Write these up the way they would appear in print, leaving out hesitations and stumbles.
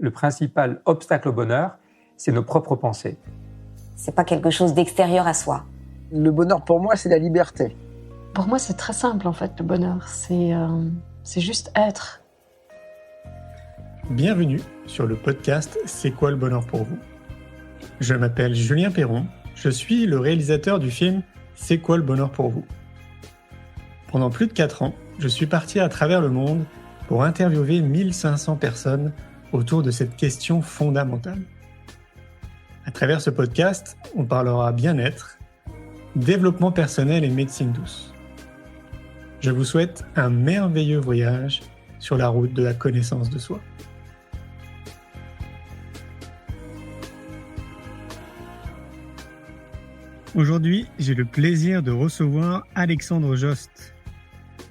le principal obstacle au bonheur, c'est nos propres pensées. C'est pas quelque chose d'extérieur à soi. Le bonheur pour moi, c'est la liberté. Pour moi, c'est très simple en fait, le bonheur. C'est juste être. Bienvenue sur le podcast C'est quoi le bonheur pour vous ? Je m'appelle Julien Perron, je suis le réalisateur du film C'est quoi le bonheur pour vous ? Pendant plus de 4 ans, je suis parti à travers le monde pour interviewer 1500 personnes autour de cette question fondamentale. À travers ce podcast, on parlera bien-être, développement personnel et médecine douce. Je vous souhaite un merveilleux voyage sur la route de la connaissance de soi. Aujourd'hui, j'ai le plaisir de recevoir Alexandre Jost.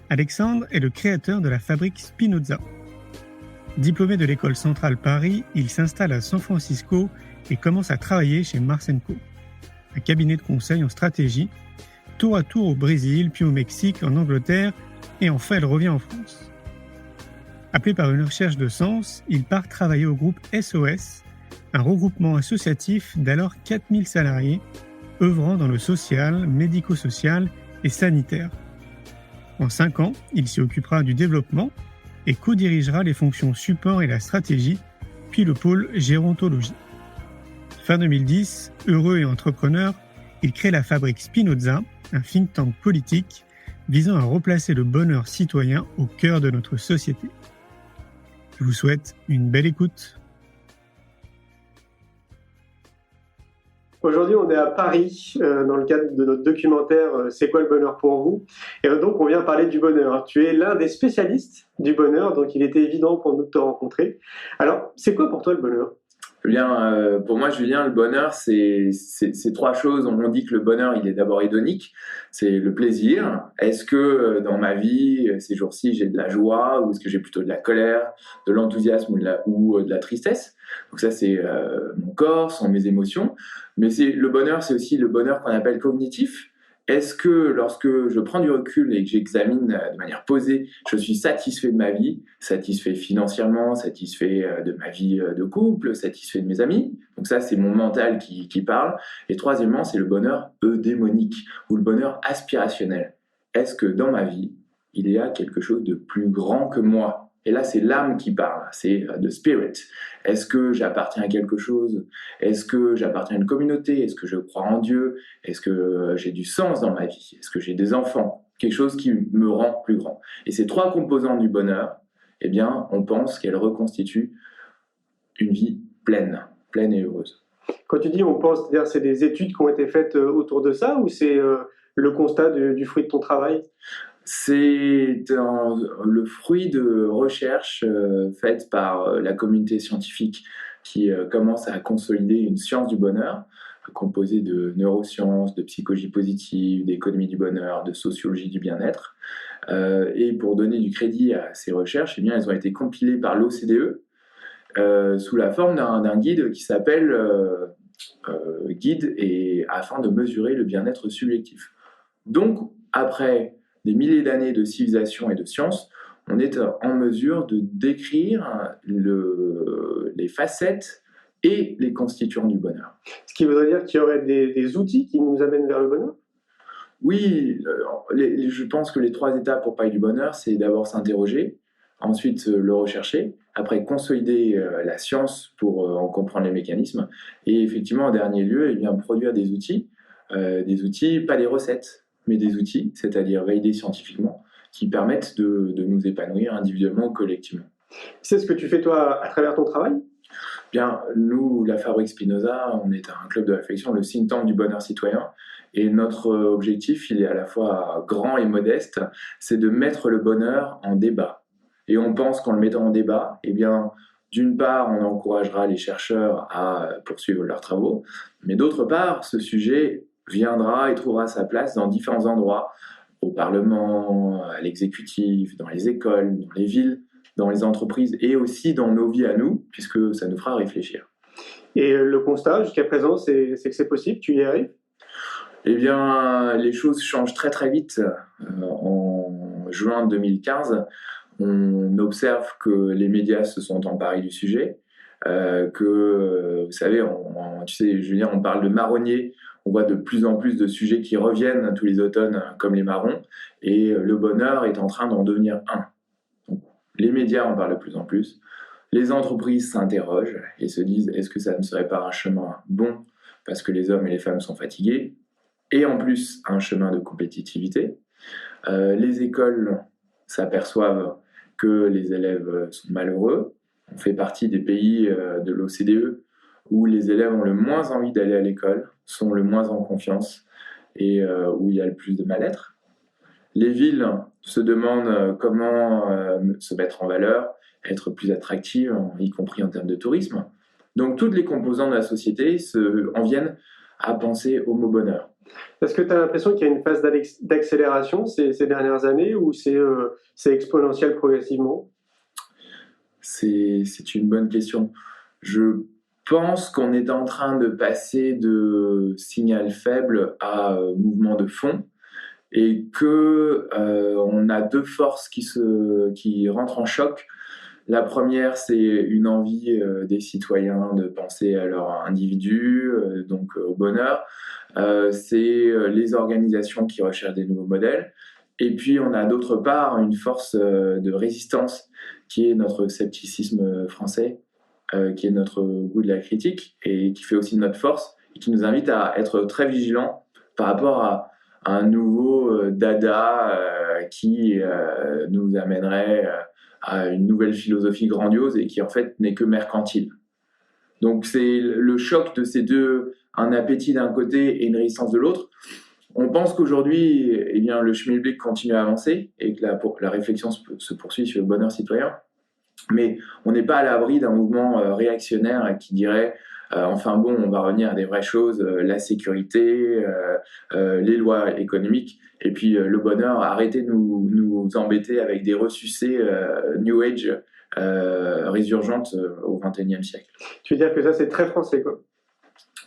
Alexandre est le créateur de la fabrique Spinoza. Diplômé de l'école centrale Paris, il s'installe à San Francisco et commence à travailler chez Mars & Co, un cabinet de conseil en stratégie, tour à tour au Brésil, puis au Mexique, en Angleterre, et enfin il revient en France. Appelé par une recherche de sens, il part travailler au groupe SOS, un regroupement associatif d'alors 4000 salariés, œuvrant dans le social, médico-social et sanitaire. En 5 ans, il s'y occupera du développement et co-dirigera les fonctions support et la stratégie, puis le pôle gérontologie. Fin 2010, heureux et entrepreneur, il crée la fabrique Spinoza, un think tank politique visant à replacer le bonheur citoyen au cœur de notre société. Je vous souhaite une belle écoute. Aujourd'hui, on est à Paris dans le cadre de notre documentaire C'est quoi le bonheur pour vous ? Et donc, on vient parler du bonheur. Tu es l'un des spécialistes du bonheur, donc il était évident pour nous de te rencontrer. Alors, c'est quoi pour toi le bonheur ? Julien, pour moi, Julien, le bonheur, c'est 3 choses. On dit que le bonheur, il est d'abord hédonique. C'est le plaisir. Est-ce que dans ma vie, ces jours-ci, j'ai de la joie ou est-ce que j'ai plutôt de la colère, de l'enthousiasme ou de la tristesse ? Donc ça, c'est mon corps, sont mes émotions. Mais le bonheur, c'est aussi le bonheur qu'on appelle cognitif. Est-ce que lorsque je prends du recul et que j'examine de manière posée, je suis satisfait de ma vie, satisfait financièrement, satisfait de ma vie de couple, satisfait de mes amis ? Donc ça, c'est mon mental qui parle. Et troisièmement, c'est le bonheur eudémonique ou le bonheur aspirationnel. Est-ce que dans ma vie, il y a quelque chose de plus grand que moi ? Et là, c'est l'âme qui parle, c'est the spirit. Est-ce que j'appartiens à quelque chose ? Est-ce que j'appartiens à une communauté ? Est-ce que je crois en Dieu ? Est-ce que j'ai du sens dans ma vie ? Est-ce que j'ai des enfants ? Quelque chose qui me rend plus grand. Et ces 3 composantes du bonheur, eh bien, on pense qu'elles reconstituent une vie pleine et heureuse. Quand tu dis on pense, c'est-à-dire c'est des études qui ont été faites autour de ça ou c'est le constat du fruit de ton travail ? C'est le fruit de recherches faites par la communauté scientifique qui commence à consolider une science du bonheur composée de neurosciences, de psychologie positive, d'économie du bonheur, de sociologie du bien-être. Et pour donner du crédit à ces recherches, eh bien, elles ont été compilées par l'OCDE sous la forme d'un guide qui s'appelle Guide et afin de mesurer le bien-être subjectif. Donc, après des milliers d'années de civilisation et de science, on est en mesure de décrire les facettes et les constituants du bonheur. Ce qui voudrait dire qu'il y aurait des outils qui nous amènent vers le bonheur ? Oui, je pense que les 3 étapes pour parler du bonheur, c'est d'abord s'interroger, ensuite le rechercher, après consolider la science pour en comprendre les mécanismes, et effectivement, en dernier lieu, eh bien, produire des outils, pas des recettes, mais des outils, c'est-à-dire validés scientifiquement, qui permettent de nous épanouir individuellement ou collectivement. C'est ce que tu fais toi à travers ton travail ? Bien, nous, la Fabrique Spinoza, on est un club de réflexion, le think tank du bonheur citoyen, et notre objectif, il est à la fois grand et modeste, c'est de mettre le bonheur en débat. Et on pense qu'en le mettant en débat, eh bien, d'une part, on encouragera les chercheurs à poursuivre leurs travaux, mais d'autre part, ce sujet viendra et trouvera sa place dans différents endroits, au Parlement, à l'exécutif, dans les écoles, dans les villes, dans les entreprises et aussi dans nos vies à nous, puisque ça nous fera réfléchir. Et le constat jusqu'à présent, c'est que c'est possible, tu y arrives ? Eh bien, les choses changent très très vite. En juin 2015, on observe que les médias se sont emparés du sujet. Vous savez, tu sais, Julien, on parle de marronnier. On voit de plus en plus de sujets qui reviennent tous les automnes, comme les marrons, et le bonheur est en train d'en devenir un. Donc, les médias en parlent de plus en plus. Les entreprises s'interrogent et se disent, est-ce que ça ne serait pas un chemin bon parce que les hommes et les femmes sont fatigués, et en plus un chemin de compétitivité. Les écoles s'aperçoivent que les élèves sont malheureux. On fait partie des pays de l'OCDE où les élèves ont le moins envie d'aller à l'école, sont le moins en confiance et où il y a le plus de mal-être. Les villes se demandent comment se mettre en valeur, être plus attractives, y compris en termes de tourisme. Donc toutes les composantes de la société en viennent à penser au mot bonheur. Est-ce que tu as l'impression qu'il y a une phase d'accélération ces dernières années ou c'est exponentiel progressivement? C'est une bonne question. Je pense qu'on est en train de passer de signal faible à mouvement de fond et que on a deux forces qui rentrent en choc. La première, c'est une envie des citoyens de penser à leur individu, donc au bonheur. C'est les organisations qui recherchent des nouveaux modèles. Et puis, on a d'autre part une force de résistance qui est notre scepticisme français, qui est notre goût de la critique et qui fait aussi notre force et qui nous invite à être très vigilants par rapport à un nouveau dada qui nous amènerait à une nouvelle philosophie grandiose et qui en fait n'est que mercantile. Donc c'est le choc de ces deux, un appétit d'un côté et une résistance de l'autre. On pense qu'aujourd'hui, eh bien, le schmilblick continue à avancer et que la réflexion se poursuit sur le bonheur citoyen. Mais on n'est pas à l'abri d'un mouvement réactionnaire qui dirait enfin bon, on va revenir à des vraies choses, la sécurité, les lois économiques, et puis le bonheur, arrêtez de nous embêter avec des ressucés New Age résurgentes au XXIe siècle. Tu veux dire que ça, c'est très français, quoi?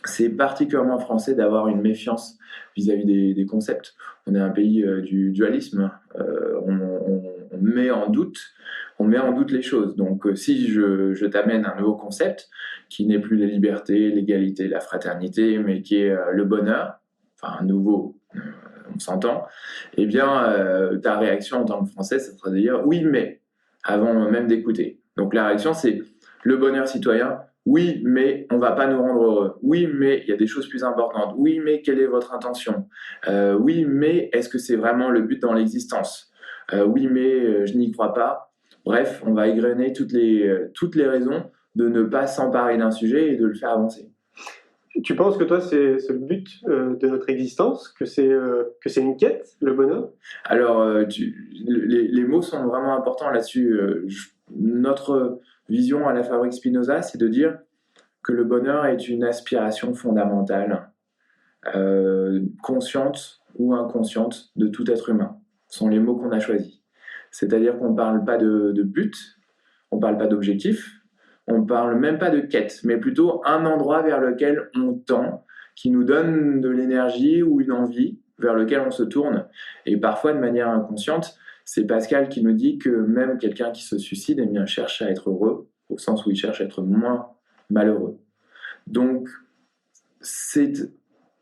C'est particulièrement français d'avoir une méfiance vis-à-vis des concepts. On est un pays du dualisme. On met en doute les choses. Donc, si je t'amène un nouveau concept qui n'est plus la liberté, l'égalité, la fraternité, mais qui est le bonheur, enfin nouveau, on s'entend, eh bien, ta réaction en tant que Français, ça sera de dire oui, mais avant même d'écouter. Donc, la réaction, c'est le bonheur citoyen. Oui, mais on va pas nous rendre heureux. Oui, mais il y a des choses plus importantes. Oui, mais quelle est votre intention? Oui, mais est-ce que c'est vraiment le but dans l'existence? Oui, mais je n'y crois pas. Bref, on va égrener toutes les raisons de ne pas s'emparer d'un sujet et de le faire avancer. Tu penses que toi, c'est le but de notre existence, que c'est une quête, le bonheur? Alors, les mots sont vraiment importants là-dessus. Notre vision à la Fabrique Spinoza, c'est de dire que le bonheur est une aspiration fondamentale, consciente ou inconsciente, de tout être humain. Ce sont les mots qu'on a choisis. C'est-à-dire qu'on ne parle pas de but, on ne parle pas d'objectif, on ne parle même pas de quête, mais plutôt un endroit vers lequel on tend, qui nous donne de l'énergie ou une envie, vers lequel on se tourne. Et parfois, de manière inconsciente, c'est Pascal qui nous dit que même quelqu'un qui se suicide, eh bien, cherche à être heureux, au sens où il cherche à être moins malheureux. Donc, c'est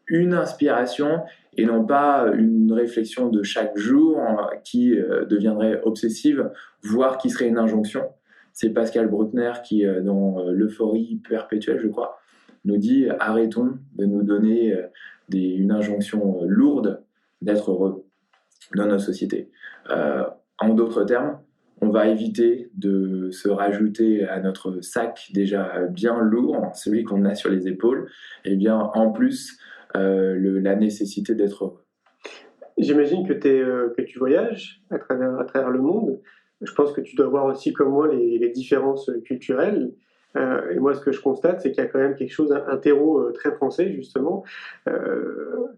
une inspiration et non pas une réflexion de chaque jour qui deviendrait obsessive, voire qui serait une injonction. C'est Pascal Bruckner qui, dans l'euphorie perpétuelle, je crois, nous dit « Arrêtons de nous donner une injonction lourde d'être heureux dans notre société ». En d'autres termes, on va éviter de se rajouter à notre sac déjà bien lourd, celui qu'on a sur les épaules, et bien en plus la nécessité d'être heureux. J'imagine que tu voyages à travers le monde. Je pense que tu dois voir aussi comme moi les différences culturelles. Et moi, ce que je constate, c'est qu'il y a quand même quelque chose, un terreau très français, justement, de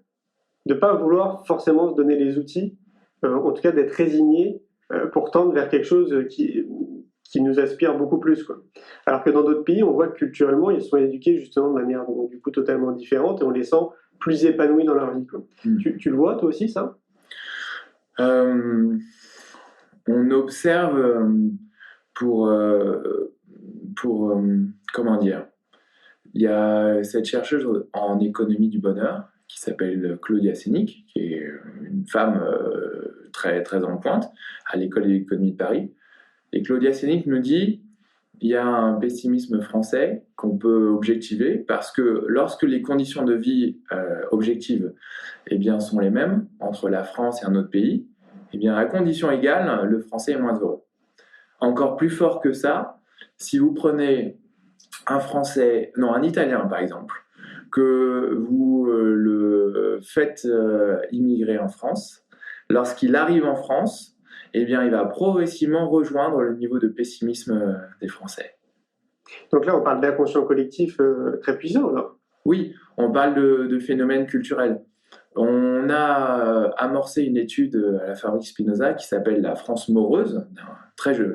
ne pas vouloir forcément se donner les outils, en tout cas d'être résigné pour tendre vers quelque chose qui nous aspire beaucoup plus, quoi. Alors que dans d'autres pays, on voit que culturellement, ils sont éduqués justement de manière du coup totalement différente et on les sent plus épanouis dans leur vie, quoi. Tu le vois, toi aussi, ça? On observe pour comment dire, il y a cette chercheuse en économie du bonheur qui s'appelle Claudia Sénic, qui est une femme très, très en pointe à l'école d'économie de Paris. Et Claudia Sénic me dit il y a un pessimisme français qu'on peut objectiver parce que lorsque les conditions de vie objectives eh bien, sont les mêmes entre la France et un autre pays, eh bien, à condition égale, le français est moins heureux. Encore plus fort que ça, si vous prenez un Italien par exemple, que vous le faites immigrer en France, lorsqu'il arrive en France, eh bien, il va progressivement rejoindre le niveau de pessimisme des Français. Donc là, on parle d'inconscient collectif très puissant, là. Oui, on parle de phénomènes culturels. On a amorcé une étude à la Fabrique Spinoza qui s'appelle la France morose,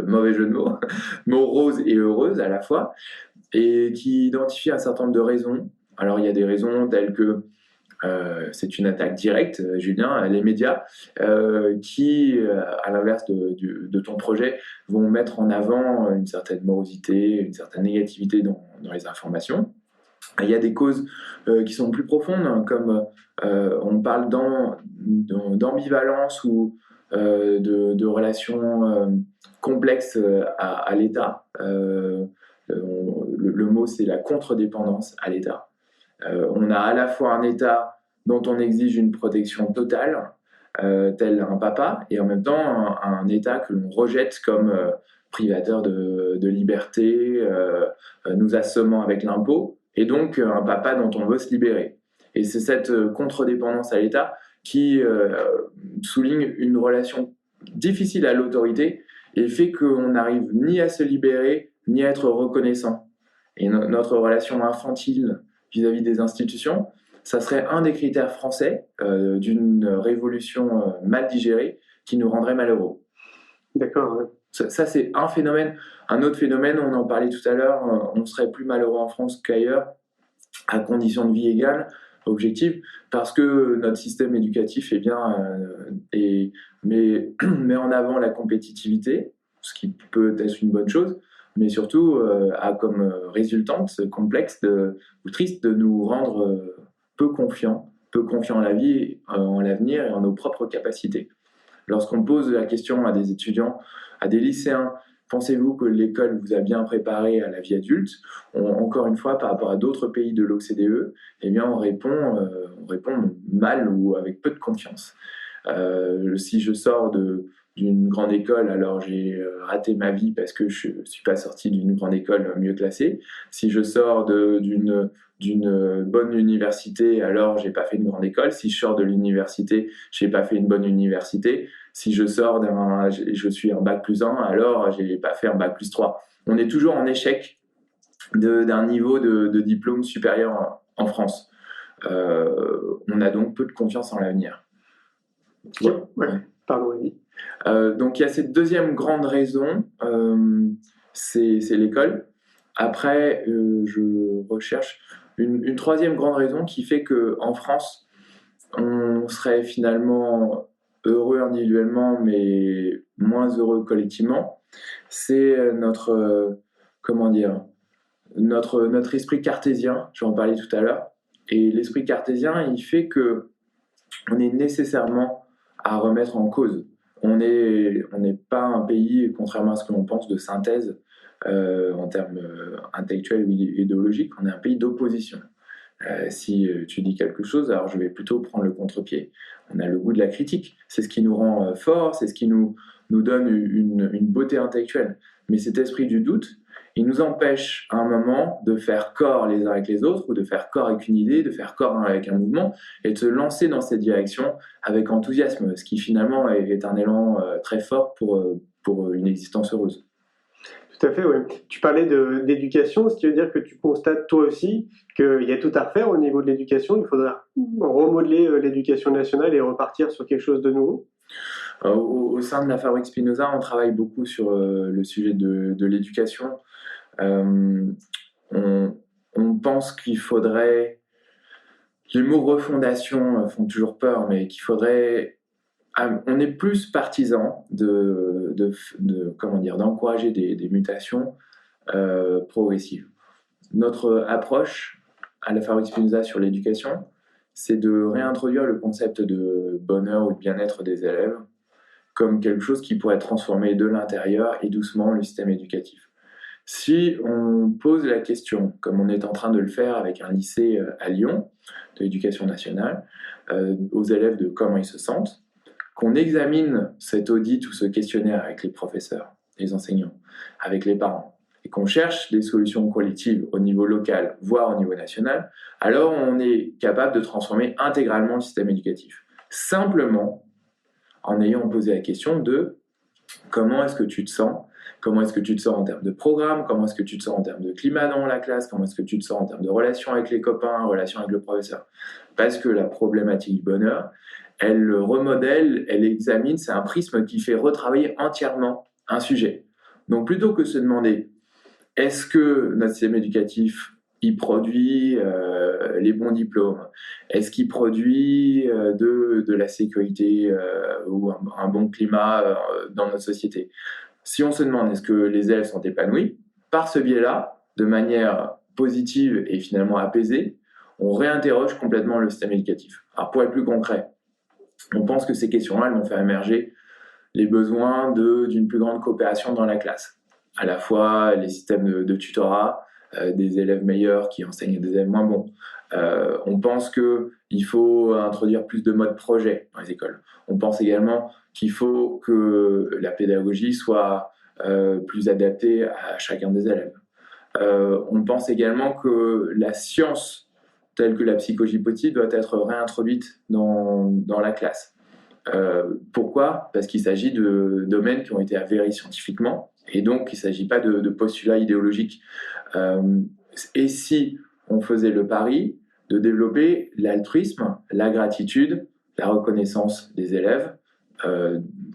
mauvais jeu de mots, morose et heureuse à la fois, et qui identifie un certain nombre de raisons. Alors il y a des raisons telles que c'est une attaque directe, Julien, les médias qui, à l'inverse de ton projet, vont mettre en avant une certaine morosité, une certaine négativité dans les informations. Il y a des causes qui sont plus profondes, hein, comme on parle d'ambivalence ou de relations complexes à l'État. Le mot, c'est la contre-dépendance à l'État. On a à la fois un État dont on exige une protection totale, tel un papa, et en même temps un État que l'on rejette comme privateur de liberté, nous assommant avec l'impôt, et donc un papa dont on veut se libérer. Et c'est cette contre-dépendance à l'État qui souligne une relation difficile à l'autorité et fait qu'on n'arrive ni à se libérer, ni à être reconnaissant. Et notre relation infantile vis-à-vis des institutions, ça serait un des critères français d'une révolution mal digérée qui nous rendrait malheureux. D'accord. Ouais. Ça, c'est un phénomène. Un autre phénomène, on en parlait tout à l'heure, on serait plus malheureux en France qu'ailleurs, à condition de vie égale, objective, parce que notre système éducatif met en avant la compétitivité, ce qui peut être une bonne chose, mais surtout a comme résultante complexe ou triste de nous rendre peu confiants en la vie, en l'avenir et en nos propres capacités. Lorsqu'on pose la question à des étudiants, à des lycéens, pensez-vous que l'école vous a bien préparé à la vie adulte ? Encore une fois, par rapport à d'autres pays de l'OCDE, eh bien, on répond mal ou avec peu de confiance. Si je sors d'une grande école, alors j'ai raté ma vie parce que je ne suis pas sorti d'une grande école mieux classée. Si je sors d'une bonne université, alors j'ai pas fait une grande école. Si je sors de l'université, j'ai pas fait une bonne université. Si je suis un bac+1, alors j'ai pas fait un bac+3. On est toujours en échec d'un niveau de diplôme supérieur en France. On a donc peu de confiance en l'avenir. Ouais. Pardon, vas-y. Donc il y a cette deuxième grande raison, c'est l'école. Après, je recherche une troisième grande raison qui fait qu'en France, on serait finalement heureux individuellement, mais moins heureux collectivement. C'est notre esprit cartésien, j'en parlais tout à l'heure. Et l'esprit cartésien, il fait qu'on est nécessairement à remettre en cause. On n'est pas un pays, contrairement à ce que l'on pense, de synthèse en termes intellectuels ou idéologiques. On est un pays d'opposition. Si tu dis quelque chose, alors je vais plutôt prendre le contre-pied. On a le goût de la critique. C'est ce qui nous rend forts, c'est ce qui nous donne une beauté intellectuelle. Mais cet esprit du doute, il nous empêche à un moment de faire corps les uns avec les autres, ou de faire corps avec une idée, de faire corps avec un mouvement, et de se lancer dans cette direction avec enthousiasme, ce qui finalement est un élan très fort pour une existence heureuse. Tout à fait, oui. Tu parlais d'éducation, ce qui veut dire que tu constates toi aussi qu'il y a tout à refaire au niveau de l'éducation. Il faudra remodeler l'éducation nationale et repartir sur quelque chose de nouveau. Au sein de la Fabrique Spinoza, on travaille beaucoup sur le sujet de l'éducation. On pense qu'il faudrait... Les mots refondation font toujours peur, mais qu'il faudrait... On est plus partisan d'encourager des mutations progressives. notre approche à la Fabrique Spinoza sur l'éducation, c'est de réintroduire le concept de bonheur ou de bien-être des élèves comme quelque chose qui pourrait transformer de l'intérieur et doucement le système éducatif. Si on pose la question, comme on est en train de le faire avec un lycée à Lyon, de l'éducation nationale, aux élèves de comment ils se sentent, qu'on examine cet audit ou ce questionnaire avec les professeurs, les enseignants, avec les parents, et qu'on cherche des solutions collectives au niveau local, voire au niveau national, alors on est capable de transformer intégralement le système éducatif. Simplement en ayant posé la question de comment est-ce que tu te sens, comment est-ce que tu te sens en termes de programme, comment est-ce que tu te sens en termes de climat dans la classe, comment est-ce que tu te sens en termes de relations avec les copains, relations avec le professeur. Parce que la problématique du bonheur, elle remodèle, elle examine, c'est un prisme qui fait retravailler entièrement un sujet. Donc plutôt que de se demander est-ce que notre système éducatif il produit les bons diplômes, est-ce qu'il produit de la sécurité ou un bon climat dans notre société. Si on se demande est-ce que les élèves sont épanouis, par ce biais-là, de manière positive et finalement apaisée, on réinterroge complètement le système éducatif. Alors pour être plus concret, on pense que ces questions-là elles vont faire émerger les besoins d'une plus grande coopération dans la classe. À la fois les systèmes de tutorat, des élèves meilleurs qui enseignent des élèves moins bons. On pense qu'il faut introduire plus de modes projet dans les écoles. On pense également qu'il faut que la pédagogie soit plus adaptée à chacun des élèves. On pense également que la science, telle que la psychologie positive, doit être réintroduite dans la classe. Pourquoi ? Parce qu'il s'agit de domaines qui ont été avérés scientifiquement, et donc il ne s'agit pas de postulats idéologiques. Et si on faisait le pari de développer l'altruisme, la gratitude, la reconnaissance des élèves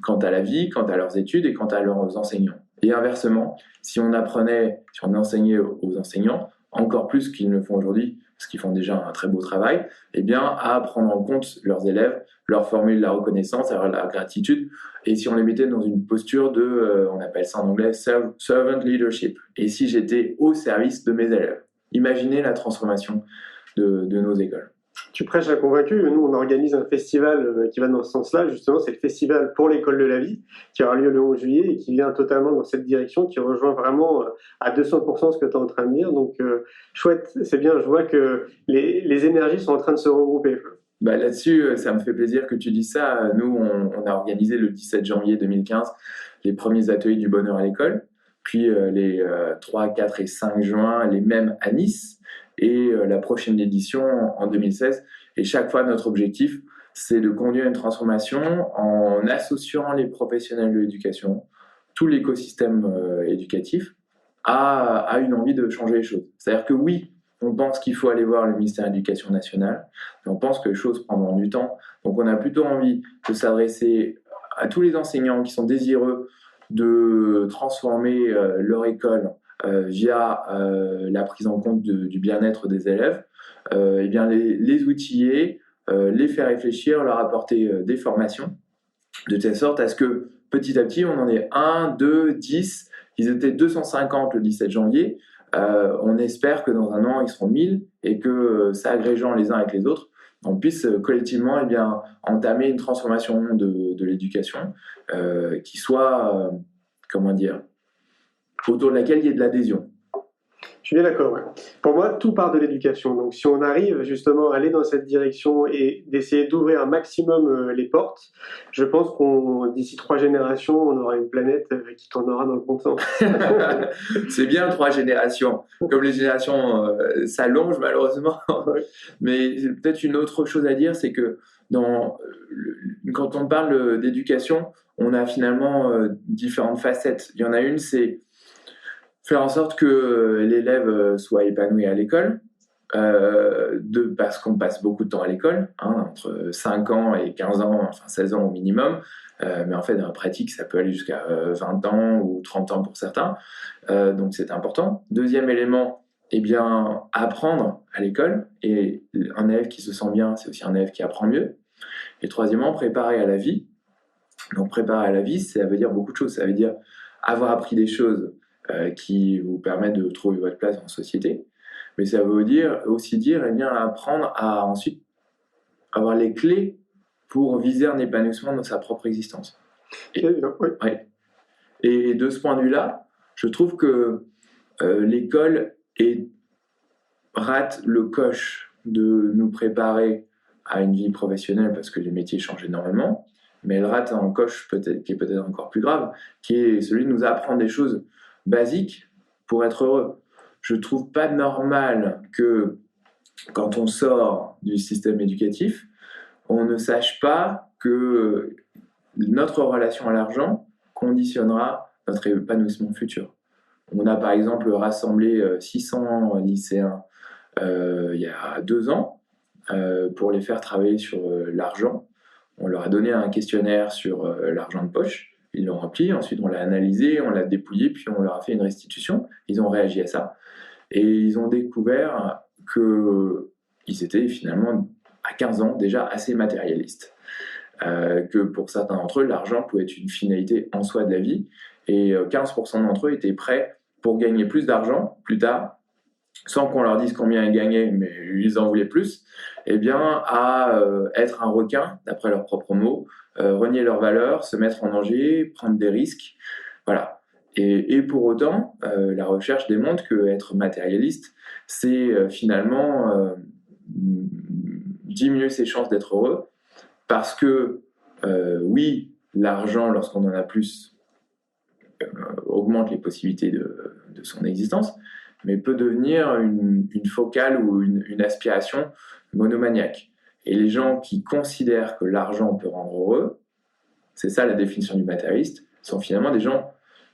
quant à la vie, quant à leurs études et quant à leurs enseignants. Et inversement, si on enseignait aux enseignants, encore plus qu'ils ne le font aujourd'hui, parce qu'ils font déjà un très beau travail, eh bien, à prendre en compte leurs élèves, leur formuler la reconnaissance, la gratitude, et si on les mettait dans une posture on appelle ça en anglais servant leadership, et si j'étais au service de mes élèves. Imaginez la transformation de nos écoles. Tu prêches à convaincu. Nous, on organise un festival qui va dans ce sens-là. Justement, c'est le festival pour l'école de la vie qui aura lieu le 11 juillet et qui vient totalement dans cette direction, qui rejoint vraiment à 200% ce que tu es en train de dire. Donc, chouette, c'est bien. Je vois que les énergies sont en train de se regrouper. Là-dessus, ça me fait plaisir que tu dises ça. Nous, on a organisé le 17 janvier 2015 les premiers ateliers du bonheur à l'école, puis les 3, 4 et 5 juin, les mêmes à Nice, et la prochaine édition en 2016. Et chaque fois, notre objectif, c'est de conduire une transformation en associant les professionnels de l'éducation, tout l'écosystème éducatif, à une envie de changer les choses. C'est-à-dire que oui, on pense qu'il faut aller voir le ministère de l'Éducation nationale, mais on pense que les choses prendront du temps. Donc on a plutôt envie de s'adresser à tous les enseignants qui sont désireux de transformer leur école via la prise en compte du bien-être des élèves, et bien les outiller, les faire réfléchir, leur apporter des formations, de telle sorte à ce que petit à petit, on en ait 1, 2, 10, ils étaient 250 le 17 janvier, on espère que dans un an, ils seront 1000 et que s'agrégeant les uns avec les autres, on puisse collectivement entamer une transformation de l'éducation qui soit, autour de laquelle il y ait de l'adhésion. Je suis bien d'accord. Ouais. Pour moi, tout part de l'éducation. Donc, si on arrive justement à aller dans cette direction et d'essayer d'ouvrir un maximum les portes, je pense d'ici 3 générations, on aura une planète qui tournera dans le bon sens. C'est bien 3 générations. Comme les générations s'allongent malheureusement. Ouais. Mais peut-être une autre chose à dire, c'est que quand on parle d'éducation, on a finalement différentes facettes. Il y en a une, c'est faire en sorte que l'élève soit épanoui à l'école, parce qu'on passe beaucoup de temps à l'école, entre 5 ans et 15 ans, enfin 16 ans au minimum, mais en fait dans la pratique ça peut aller jusqu'à 20 ans ou 30 ans pour certains, donc c'est important. Deuxième élément, apprendre à l'école, et un élève qui se sent bien, c'est aussi un élève qui apprend mieux. Et troisièmement, préparer à la vie. Donc préparer à la vie, ça veut dire beaucoup de choses, ça veut dire avoir appris des choses qui vous permettent de trouver votre place en société. mais ça veut aussi dire apprendre à ensuite avoir les clés pour viser un épanouissement dans sa propre existence. Ouais. Et de ce point de vue-là, je trouve que l'école rate le coche de nous préparer à une vie professionnelle parce que les métiers changent énormément, mais elle rate un coche qui est peut-être encore plus grave, qui est celui de nous apprendre des choses basiques pour être heureux. Je ne trouve pas normal que quand on sort du système éducatif, on ne sache pas que notre relation à l'argent conditionnera notre épanouissement futur. On a par exemple rassemblé 600 lycéens il y a 2 ans pour les faire travailler sur l'argent. On leur a donné un questionnaire sur l'argent de poche. Ils l'ont rempli, ensuite on l'a analysé, on l'a dépouillé, puis on leur a fait une restitution. Ils ont réagi à ça. Et ils ont découvert qu'ils étaient finalement, à 15 ans, déjà assez matérialistes. Que pour certains d'entre eux, l'argent pouvait être une finalité en soi de la vie. Et 15% d'entre eux étaient prêts pour gagner plus d'argent plus tard, sans qu'on leur dise combien ils gagnaient, mais ils en voulaient plus, eh bien, à être un requin, d'après leurs propres mots, renier leurs valeurs, se mettre en danger, prendre des risques. Voilà. Et pour autant, la recherche démontre qu'être matérialiste, c'est finalement diminuer ses chances d'être heureux, parce que, oui, l'argent, lorsqu'on en a plus, augmente les possibilités de son existence, mais peut devenir une focale ou une aspiration monomaniaque. Et les gens qui considèrent que l'argent peut rendre heureux, c'est ça la définition du matérialiste, sont finalement des gens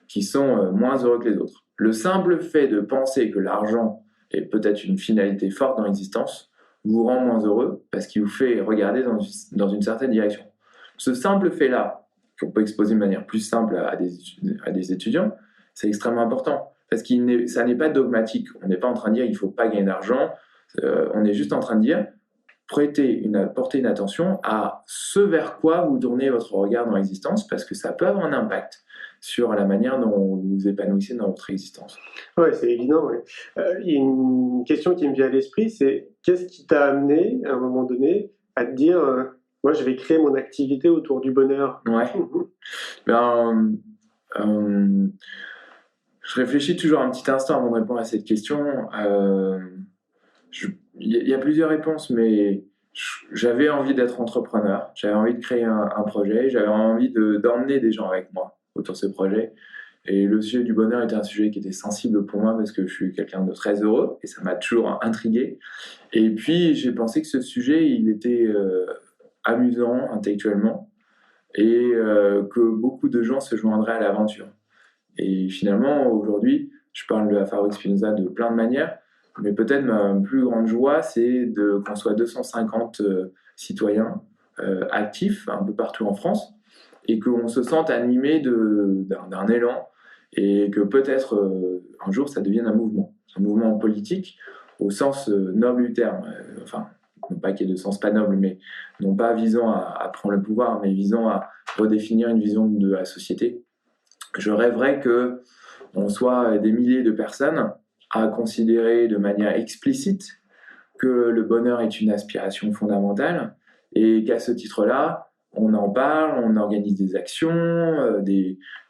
qui sont moins heureux que les autres. Le simple fait de penser que l'argent est peut-être une finalité forte dans l'existence vous rend moins heureux parce qu'il vous fait regarder dans une certaine direction. Ce simple fait-là, qu'on peut exposer de manière plus simple à des étudiants, c'est extrêmement important. Parce que ça n'est pas dogmatique. On n'est pas en train de dire il ne faut pas gagner d'argent. On est juste en train de dire porter une attention à ce vers quoi vous tournez votre regard dans l'existence, parce que ça peut avoir un impact sur la manière dont vous vous épanouissez dans votre existence. Oui, c'est évident. Ouais. Il y a une question qui me vient à l'esprit, c'est qu'est-ce qui t'a amené, à un moment donné, à te dire moi, je vais créer mon activité autour du bonheur. Ouais. Je réfléchis toujours un petit instant avant de répondre à cette question. Il y a plusieurs réponses, mais j'avais envie d'être entrepreneur, j'avais envie de créer un projet, j'avais envie d'emmener des gens avec moi autour de ce projet. Et le sujet du bonheur était un sujet qui était sensible pour moi parce que je suis quelqu'un de très heureux et ça m'a toujours intrigué. Et puis j'ai pensé que ce sujet, il était amusant intellectuellement et que beaucoup de gens se joindraient à l'aventure. Et finalement, aujourd'hui, je parle de la Fabrique Spinoza de plein de manières, mais peut-être ma plus grande joie, c'est qu'on soit 250 citoyens actifs un peu partout en France et qu'on se sente animé d'un élan et que peut-être un jour ça devienne un mouvement politique au sens noble du terme. Enfin, non pas qu'il y ait de sens pas noble, mais non pas visant à prendre le pouvoir, mais visant à redéfinir une vision de la société. Je rêverais qu'on soit des milliers de personnes à considérer de manière explicite que le bonheur est une aspiration fondamentale et qu'à ce titre-là, on en parle, on organise des actions,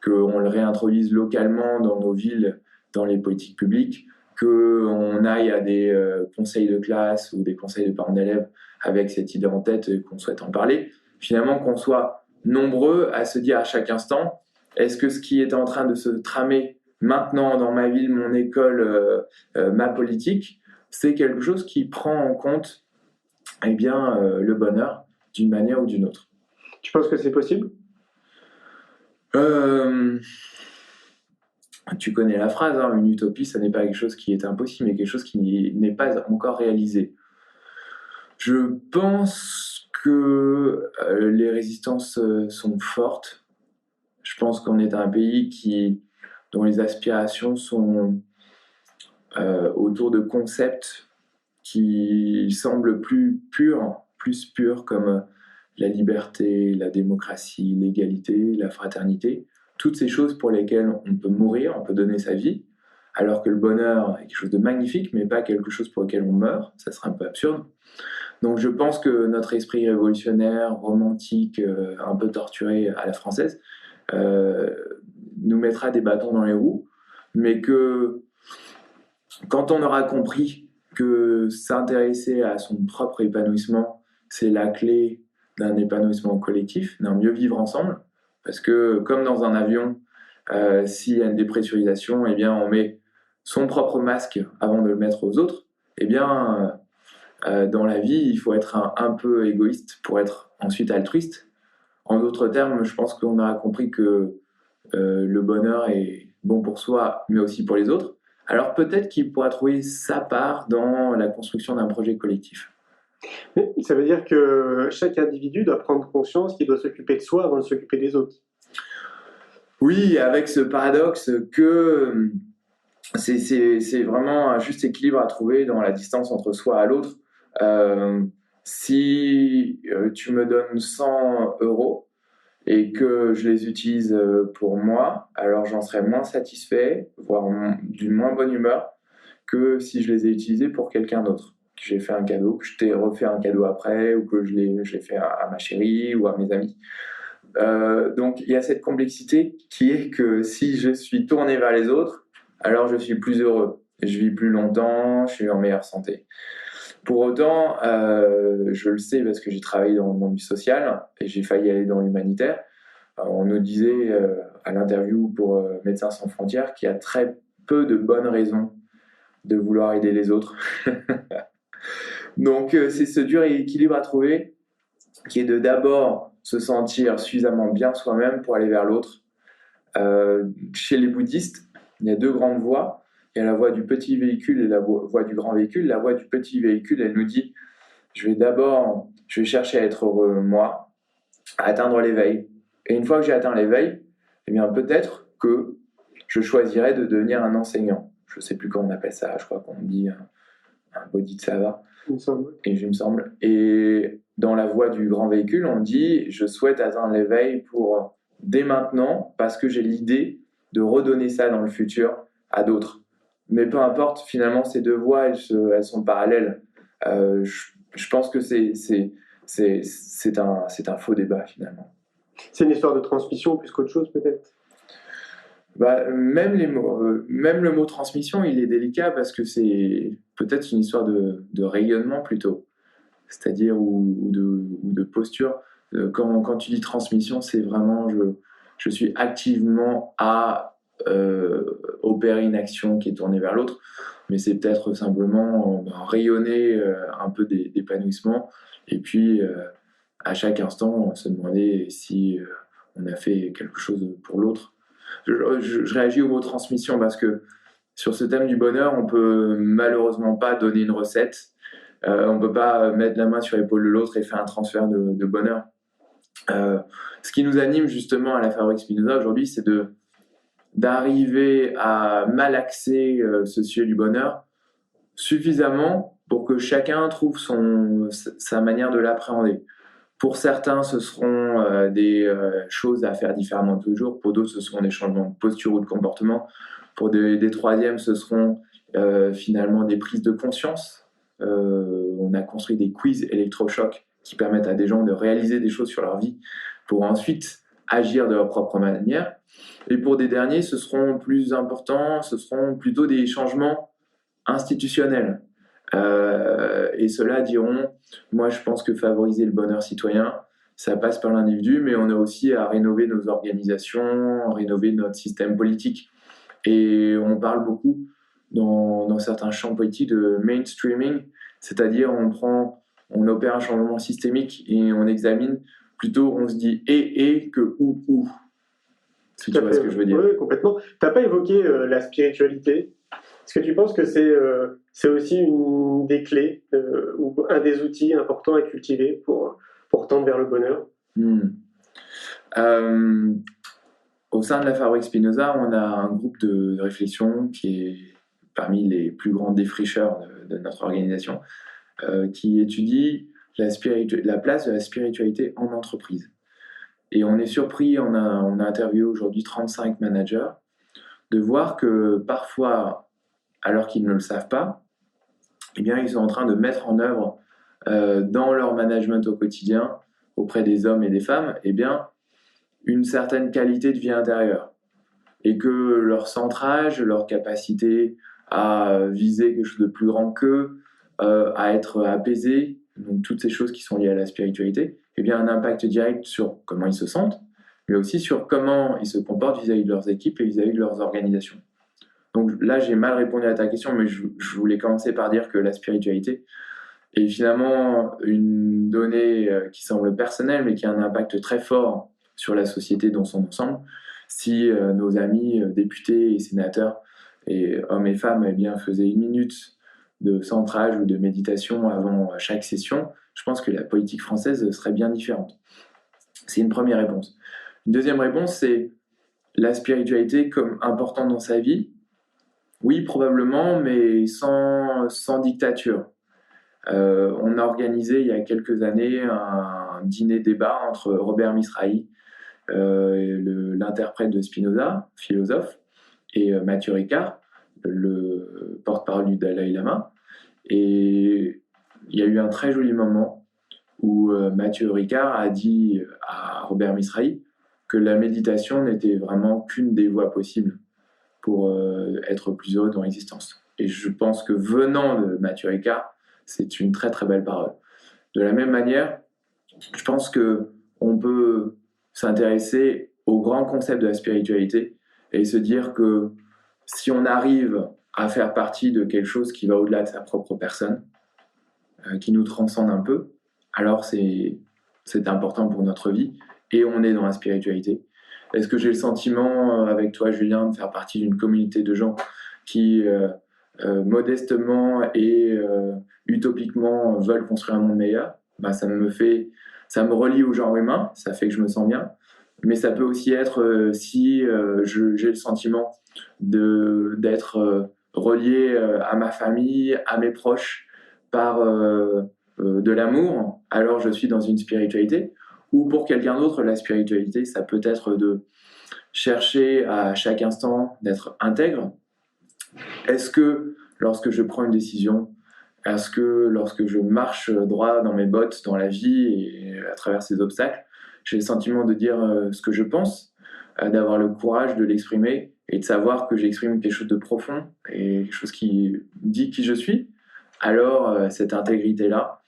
qu'on le réintroduise localement dans nos villes, dans les politiques publiques, qu'on aille à des conseils de classe ou des conseils de parents d'élèves avec cette idée en tête et qu'on souhaite en parler. Finalement, qu'on soit nombreux à se dire à chaque instant est-ce que ce qui est en train de se tramer maintenant dans ma ville, mon école, ma politique, c'est quelque chose qui prend en compte le bonheur d'une manière ou d'une autre. Tu penses que c'est possible ? Tu connais la phrase, hein, une utopie, ça n'est pas quelque chose qui est impossible, mais quelque chose qui n'est pas encore réalisé. Je pense que les résistances sont fortes. Je pense qu'on est un pays dont les aspirations sont autour de concepts qui semblent plus purs comme la liberté, la démocratie, l'égalité, la fraternité. Toutes ces choses pour lesquelles on peut mourir, on peut donner sa vie, alors que le bonheur est quelque chose de magnifique, mais pas quelque chose pour lequel on meurt. Ça serait un peu absurde. Donc je pense que notre esprit révolutionnaire, romantique, un peu torturé à la française, nous mettra des bâtons dans les roues, mais que quand on aura compris que s'intéresser à son propre épanouissement, c'est la clé d'un épanouissement collectif, d'un mieux vivre ensemble, parce que comme dans un avion, s'il y a une dépressurisation, eh bien on met son propre masque avant de le mettre aux autres. Eh bien, dans la vie, il faut être un peu égoïste pour être ensuite altruiste. En d'autres termes, je pense qu'on a compris que le bonheur est bon pour soi, mais aussi pour les autres. Alors peut-être qu'il pourra trouver sa part dans la construction d'un projet collectif. Mais ça veut dire que chaque individu doit prendre conscience qu'il doit s'occuper de soi avant de s'occuper des autres. Oui, avec ce paradoxe que c'est vraiment un juste équilibre à trouver dans la distance entre soi et l'autre. Si tu me donnes 100 € et que je les utilise pour moi, alors j'en serai moins satisfait, voire d'une moins bonne humeur que si je les ai utilisés pour quelqu'un d'autre. Que j'ai fait un cadeau, que je t'ai refait un cadeau après, ou que je l'ai fait à ma chérie ou à mes amis. Donc il y a cette complexité qui est que si je suis tourné vers les autres, alors je suis plus heureux, je vis plus longtemps, je suis en meilleure santé. Pour autant, je le sais parce que j'ai travaillé dans le monde du social et j'ai failli aller dans l'humanitaire. On nous disait à l'interview pour Médecins sans frontières qu'il y a très peu de bonnes raisons de vouloir aider les autres. Donc c'est ce dur équilibre à trouver qui est de d'abord se sentir suffisamment bien soi-même pour aller vers l'autre. Chez les bouddhistes, il y a deux grandes voies. Il y a la voie du petit véhicule et la voie du grand véhicule. La voie du petit véhicule, elle nous dit je vais chercher à être heureux moi, à atteindre l'éveil. Et une fois que j'ai atteint l'éveil, eh bien peut-être que je choisirai de devenir un enseignant. Je ne sais plus comment on appelle ça, je crois qu'on dit un bodhisattva. Il me semble. Et dans la voie du grand véhicule, on dit je souhaite atteindre l'éveil pour dès maintenant, parce que j'ai l'idée de redonner ça dans le futur à d'autres. Mais peu importe, finalement, ces deux voies, elles sont parallèles. Je pense que c'est un faux débat, finalement. C'est une histoire de transmission plus qu'autre chose, peut-être. Même le mot transmission, il est délicat parce que c'est peut-être une histoire de rayonnement plutôt, c'est-à-dire ou de posture. Quand tu dis transmission, c'est vraiment je suis activement à opérer une action qui est tournée vers l'autre, mais c'est peut-être simplement rayonner un peu d'épanouissement et puis à chaque instant se demander si on a fait quelque chose pour l'autre. Je réagis au mot transmission parce que sur ce thème du bonheur, on peut malheureusement pas donner une recette, on peut pas mettre la main sur l'épaule de l'autre et faire un transfert de bonheur. Ce qui nous anime justement à la Fabrique Spinoza aujourd'hui, c'est d'arriver à malaxer ce sujet du bonheur suffisamment pour que chacun trouve sa manière de l'appréhender. Pour certains, ce seront des choses à faire différemment tous les jours. Pour d'autres, ce seront des changements de posture ou de comportement. Pour des troisièmes, ce seront finalement des prises de conscience. On a construit des quiz électrochocs qui permettent à des gens de réaliser des choses sur leur vie pour ensuite agir de leur propre manière. Et pour des derniers, ce seront plus importants, ce seront plutôt des changements institutionnels. Et ceux-là diront, moi je pense que favoriser le bonheur citoyen, ça passe par l'individu, mais on a aussi à rénover nos organisations, rénover notre système politique. Et on parle beaucoup dans certains champs politiques de mainstreaming, c'est-à-dire on opère un changement systémique et on examine, plutôt on se dit et que ou. Si tu vois ce que je veux dire. Oui, complètement. Tu n'as pas évoqué la spiritualité. Est-ce que tu penses que c'est aussi une des clés ou un des outils importants à cultiver pour tendre vers le bonheur? Au sein de la Fabrique Spinoza, on a un groupe de réflexion qui est parmi les plus grands défricheurs de notre organisation, qui étudie la place de la spiritualité en entreprise. Et on est surpris, on a interviewé aujourd'hui 35 managers, de voir que parfois alors qu'ils ne le savent pas, eh bien, ils sont en train de mettre en œuvre dans leur management au quotidien, auprès des hommes et des femmes, eh bien, une certaine qualité de vie intérieure. Et que leur centrage, leur capacité à viser quelque chose de plus grand qu'eux, à être apaisés, donc toutes ces choses qui sont liées à la spiritualité, eh bien, un impact direct sur comment ils se sentent, mais aussi sur comment ils se comportent vis-à-vis de leurs équipes et vis-à-vis de leurs organisations. Donc là, j'ai mal répondu à ta question, mais je voulais commencer par dire que la spiritualité est finalement une donnée qui semble personnelle, mais qui a un impact très fort sur la société dans son ensemble. Si nos amis députés et sénateurs, et hommes et femmes, eh bien, faisaient 1 minute de centrage ou de méditation avant chaque session, je pense que la politique française serait bien différente. C'est une première réponse. Une deuxième réponse, c'est la spiritualité comme importante dans sa vie. Oui, probablement, mais sans dictature. On a organisé il y a quelques années un dîner-débat entre Robert Misrahi, l'interprète de Spinoza, philosophe, et Matthieu Ricard, le porte-parole du Dalai Lama. Et il y a eu un très joli moment où Matthieu Ricard a dit à Robert Misrahi que la méditation n'était vraiment qu'une des voies possibles pour être plus heureux dans l'existence. Et je pense que venant de Matthieu Ricard, c'est une très très belle parole. De la même manière, je pense qu'on peut s'intéresser au grand concept de la spiritualité et se dire que si on arrive à faire partie de quelque chose qui va au-delà de sa propre personne, qui nous transcende un peu, alors c'est important pour notre vie et on est dans la spiritualité. Est-ce que j'ai le sentiment, avec toi Julien, de faire partie d'une communauté de gens qui modestement et utopiquement veulent construire un monde meilleur? Ça me relie au genre humain, ça fait que je me sens bien, mais ça peut aussi être si j'ai le sentiment d'être relié à ma famille, à mes proches par de l'amour, alors je suis dans une spiritualité. Ou pour quelqu'un d'autre, la spiritualité, ça peut être de chercher à chaque instant d'être intègre. Est-ce que lorsque je prends une décision, est-ce que lorsque je marche droit dans mes bottes dans la vie et à travers ces obstacles, j'ai le sentiment de dire ce que je pense, d'avoir le courage de l'exprimer et de savoir que j'exprime quelque chose de profond et quelque chose qui dit qui je suis? Alors cette intégrité-là,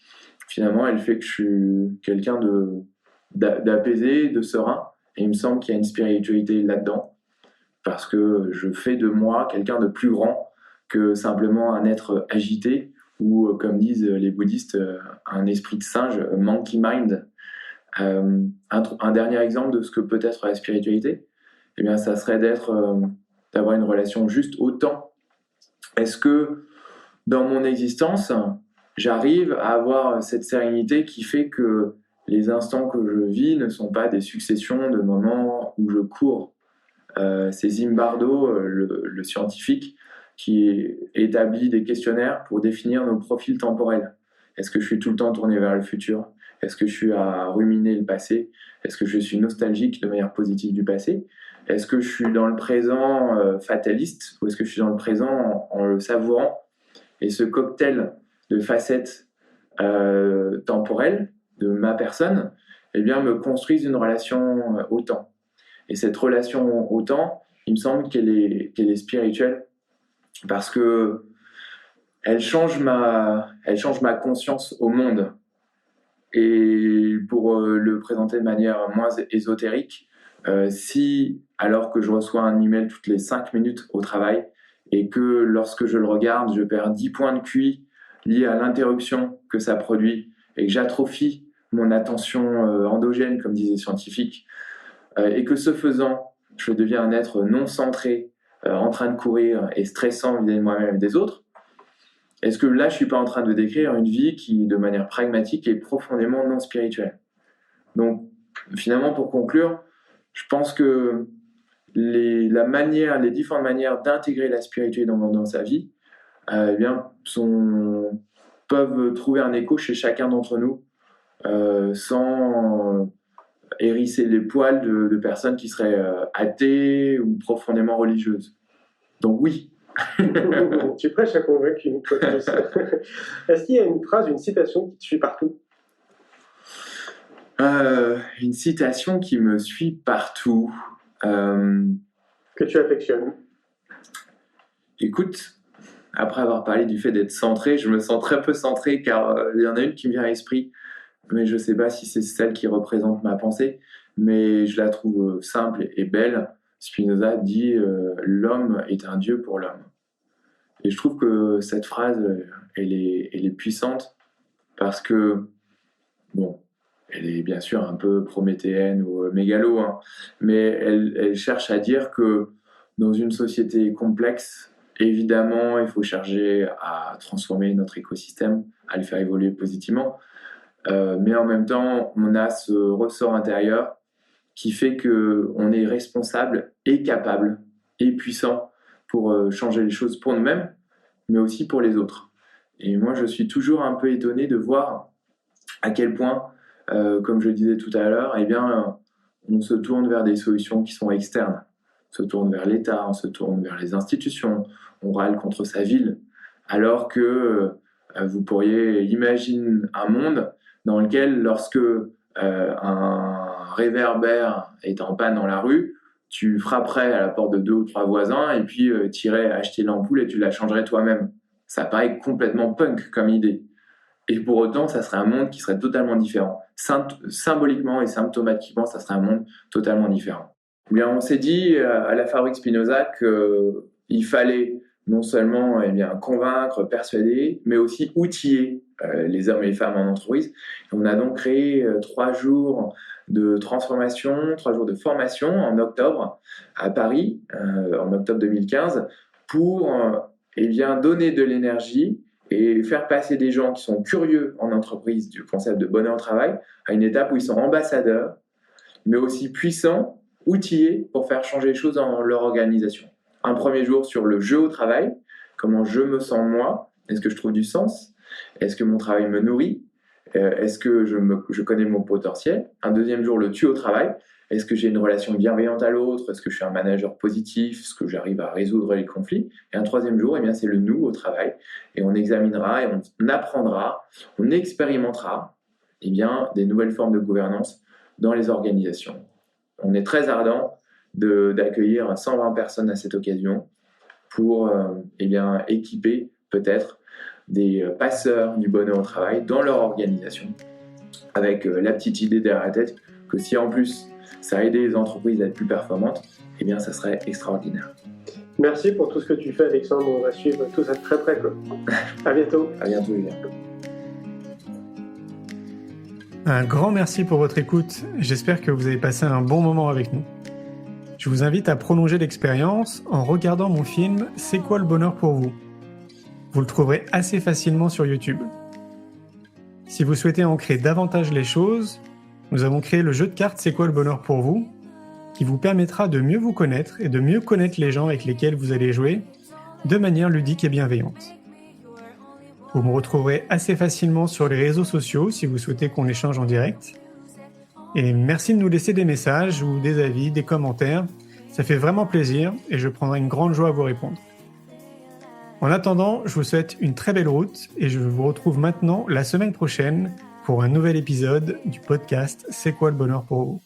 finalement, elle fait que je suis quelqu'un d'apaisé, de serein, et il me semble qu'il y a une spiritualité là-dedans, parce que je fais de moi quelqu'un de plus grand que simplement un être agité, ou comme disent les bouddhistes, un esprit de singe, monkey mind. Un dernier exemple de ce que peut être la spiritualité, eh bien, ça serait d'avoir une relation juste au temps. Est-ce que dans mon existence, j'arrive à avoir cette sérénité qui fait que les instants que je vis ne sont pas des successions de moments où je cours. C'est Zimbardo, le scientifique, qui établit des questionnaires pour définir nos profils temporels. Est-ce que je suis tout le temps tourné vers le futur? Est-ce que je suis à ruminer le passé? Est-ce que je suis nostalgique de manière positive du passé? Est-ce que je suis dans le présent fataliste? Ou est-ce que je suis dans le présent en le savourant? Et ce cocktail de facettes temporelles de ma personne, eh bien, me construisent une relation au temps. Et cette relation au temps, il me semble qu'elle est spirituelle parce que elle change ma conscience au monde. Et pour le présenter de manière moins ésotérique, si, alors que je reçois un email toutes les 5 minutes au travail et que lorsque je le regarde, je perds 10 points de QI liés à l'interruption que ça produit et que j'atrophie mon attention endogène, comme disent les scientifiques, et que ce faisant, je deviens un être non centré, en train de courir et stressant vis-à-vis de moi-même et des autres, est-ce que là, je ne suis pas en train de décrire une vie qui, de manière pragmatique, est profondément non spirituelle? Donc, finalement, pour conclure, je pense que les différentes manières d'intégrer la spiritualité dans sa vie eh bien, peuvent trouver un écho chez chacun d'entre nous sans hérisser les poils de personnes qui seraient athées ou profondément religieuses. Donc oui, Tu prêches à convaincu. Est-ce qu'il y a une phrase, une citation qui te suit partout? Une citation qui me suit partout. Que tu affectionnes? Écoute, après avoir parlé du fait d'être centré, je me sens très peu centré car il y en a une qui me vient à l'esprit, mais je ne sais pas si c'est celle qui représente ma pensée, mais je la trouve simple et belle. Spinoza dit « L'homme est un dieu pour l'homme ». Et je trouve que cette phrase, elle est puissante parce que, bon, elle est bien sûr un peu prométhéenne ou mégalo, hein, mais elle cherche à dire que dans une société complexe, évidemment, il faut chercher à transformer notre écosystème, à le faire évoluer positivement, mais en même temps, on a ce ressort intérieur qui fait qu'on est responsable et capable et puissant pour changer les choses pour nous-mêmes, mais aussi pour les autres. Et moi, je suis toujours un peu étonné de voir à quel point, comme je le disais tout à l'heure, eh bien, on se tourne vers des solutions qui sont externes. On se tourne vers l'État, on se tourne vers les institutions, on râle contre sa ville, alors que vous pourriez imaginer un monde dans lequel, lorsque un réverbère est en panne dans la rue, tu frapperais à la porte de 2 ou 3 voisins et puis tu irais acheter l'ampoule et tu la changerais toi-même. Ça paraît complètement punk comme idée. Et pour autant, ça serait un monde qui serait totalement différent. Symboliquement et symptomatiquement, ça serait un monde totalement différent. Bien, on s'est dit à la Fabrique Spinoza qu'il fallait non seulement convaincre, persuader, mais aussi outiller les hommes et les femmes en entreprise. On a donc créé 3 jours de transformation, 3 jours de formation en octobre à Paris, en octobre 2015, pour donner de l'énergie et faire passer des gens qui sont curieux en entreprise du concept de bonheur au travail à une étape où ils sont ambassadeurs, mais aussi puissants, outillés pour faire changer les choses dans leur organisation. Un premier jour sur le jeu au travail, comment je me sens moi, est-ce que je trouve du sens, est-ce que mon travail me nourrit, est-ce que je connais mon potentiel. Un deuxième jour, le tu au travail, est-ce que j'ai une relation bienveillante à l'autre, est-ce que je suis un manager positif, est-ce que j'arrive à résoudre les conflits. Et un troisième jour, c'est le nous au travail, et on examinera et on apprendra, on expérimentera des nouvelles formes de gouvernance dans les organisations. On est très ardent d'accueillir 120 personnes à cette occasion pour équiper peut-être des passeurs du bonheur au travail dans leur organisation, avec la petite idée derrière la tête que si en plus ça a aidé les entreprises à être plus performantes, ça serait extraordinaire. Merci pour tout ce que tu fais, Alexandre. On va suivre tout ça de très près. À bientôt. À bientôt, Julien. Un grand merci pour votre écoute. J'espère que vous avez passé un bon moment avec nous. Je vous invite à prolonger l'expérience en regardant mon film « C'est quoi le bonheur pour vous ?» Vous le trouverez assez facilement sur YouTube. Si vous souhaitez ancrer davantage les choses, nous avons créé le jeu de cartes « C'est quoi le bonheur pour vous ?» qui vous permettra de mieux vous connaître et de mieux connaître les gens avec lesquels vous allez jouer de manière ludique et bienveillante. Vous me retrouverez assez facilement sur les réseaux sociaux si vous souhaitez qu'on échange en direct. Et merci de nous laisser des messages ou des avis, des commentaires. Ça fait vraiment plaisir et je prendrai une grande joie à vous répondre. En attendant, je vous souhaite une très belle route et je vous retrouve maintenant la semaine prochaine pour un nouvel épisode du podcast « C'est quoi le bonheur pour vous ?»